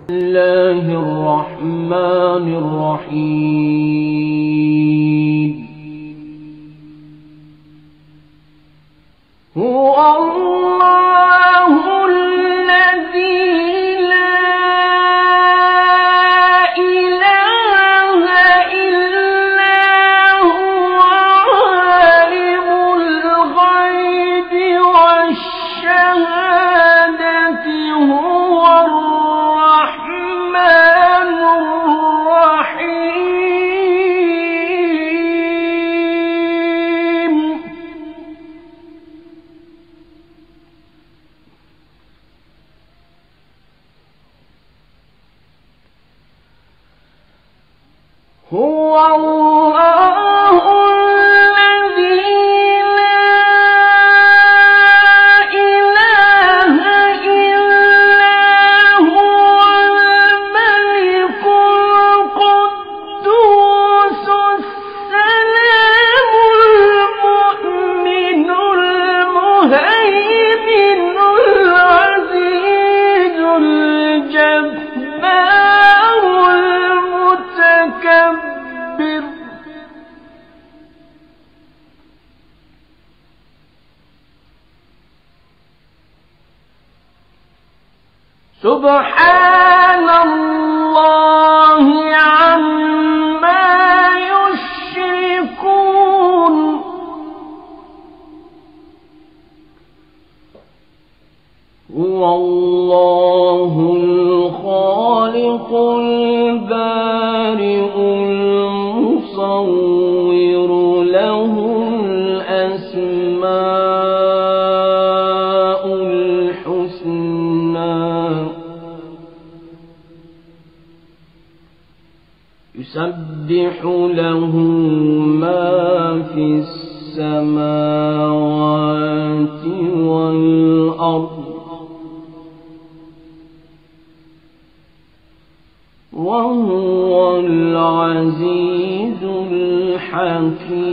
الله الرحمن الرحيم هو الله الذي لا إله إلا هو عالم الغيب والشهادة هو الرحمن الرحيم هو الله الذي لا إله إلا هو الملك القدوس السلام المؤمن المهيمن العزيز الجبار المتكبر سبحان الله عما يشركون هو الله الخالق البارئ المصور له الأسماء الحسنى يسبح له ما في السماوات والأرض وهو العزيز الحكيم